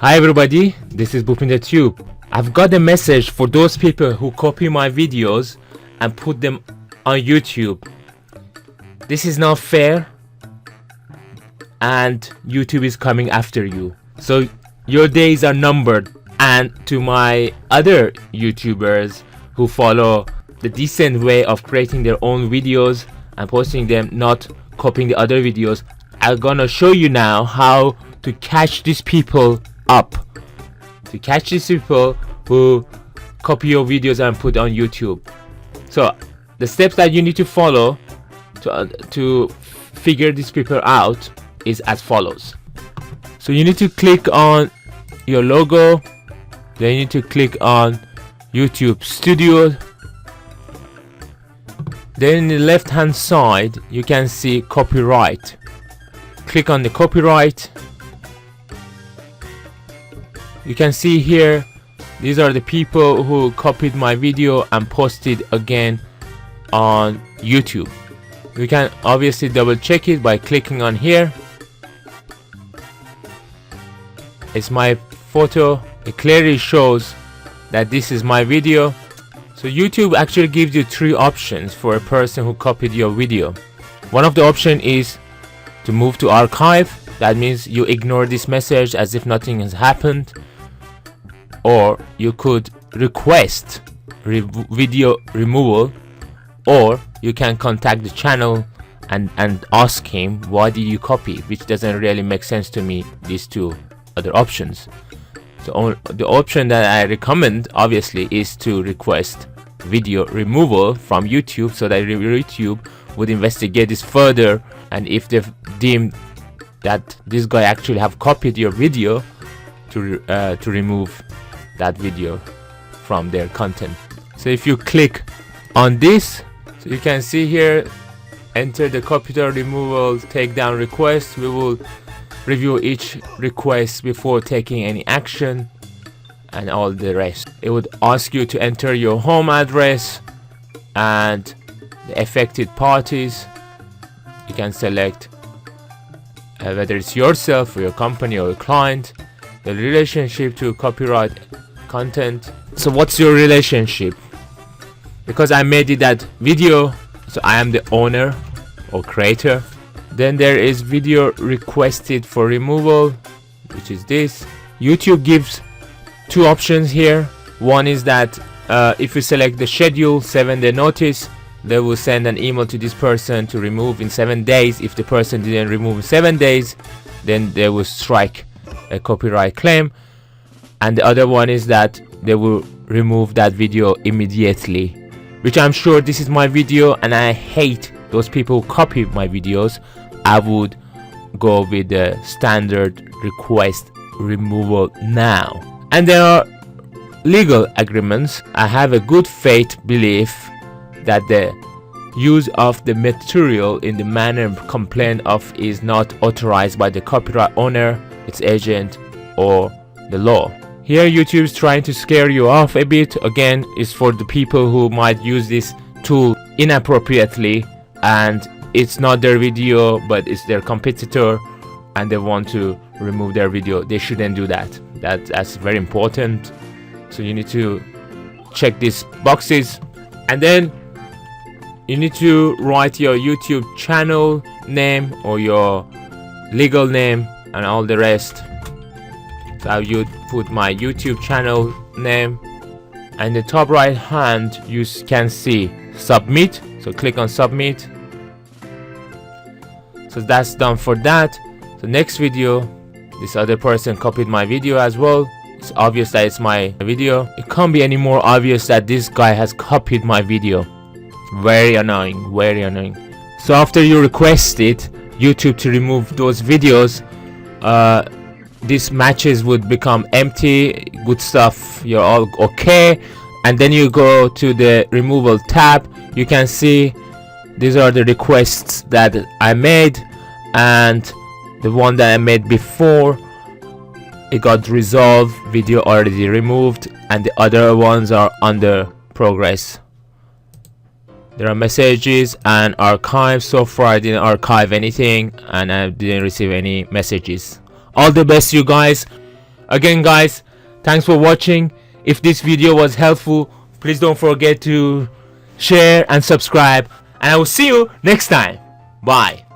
Hi everybody, this is Tube. I've got a message for those people who copy my videos and put them on YouTube. This is not fair and YouTube is coming after you. So your days are numbered. And to my other YouTubers who follow the decent way of creating their own videos and posting them, not copying the other videos, I'm gonna show you now how to catch these people up, to catch these people who copy your videos and put on YouTube. So the steps that you need to follow to figure these people out is as follows. So you need to click on your logo, then you need to click on YouTube Studio. Then in the left hand side you can see copyright. Click on the copyright. You can see here, these are the people who copied my video and posted again on YouTube. You can obviously double check it by clicking on here. It's my photo. It clearly shows that this is my video. So YouTube actually gives you three options for a person who copied your video. One of the options is to move to archive. That means you ignore this message as if nothing has happened. Or you could request video removal, or you can contact the channel and ask him why did you copy, which doesn't really make sense to me, these two other options. So the option that I recommend obviously is to request video removal from YouTube, so that YouTube would investigate this further, and if they've deemed that this guy actually have copied your video, to remove that video from their content. So if you click on this, so you can see here, enter the copyright removal takedown request. We will review each request before taking any action and all the rest. It would ask you to enter your home address and the affected parties. You can select whether it's yourself or your company or your client, the relationship to copyright content. So what's your relationship? Because I made it that video, so I am the owner or creator. Then there is video requested for removal, which is this. YouTube gives two options here. One is that if you select the schedule 7-day notice, they will send an email to this person to remove in 7 days. If the person didn't remove in 7 days, then they will strike a copyright claim. And the other one is that they will remove that video immediately, which I'm sure this is my video and I hate those people who copy my videos. I would go with the standard request removal now. And there are legal agreements. I have a good faith belief that the use of the material in the manner complained of is not authorized by the copyright owner, its agent, or the law. Here YouTube is trying to scare you off a bit. Again, it's for the people who might use this tool inappropriately and it's not their video but it's their competitor and they want to remove their video. They shouldn't do that. That's very important. So you need to check these boxes, and then you need to write your YouTube channel name or your legal name and all the rest. So I would put my YouTube channel name, and the top right hand you can see submit. So click on submit. So that's done for that. So next video, this other person copied my video as well. It's obvious that it's my video. It can't be any more obvious that this guy has copied my video. Very annoying, very annoying. So after you request it, YouTube to remove those videos, these matches would become empty. Good stuff, you're all okay. And then you go to the removal tab. You can see these are the requests that I made, and the one that I made before, it got resolved, video already removed, and the other ones are under progress. There are messages and archives. So far I didn't archive anything and I didn't receive any messages. All the best, you guys. Again guys, thanks for watching. If this video was helpful, please don't forget to share and subscribe, and I will see you next time. Bye.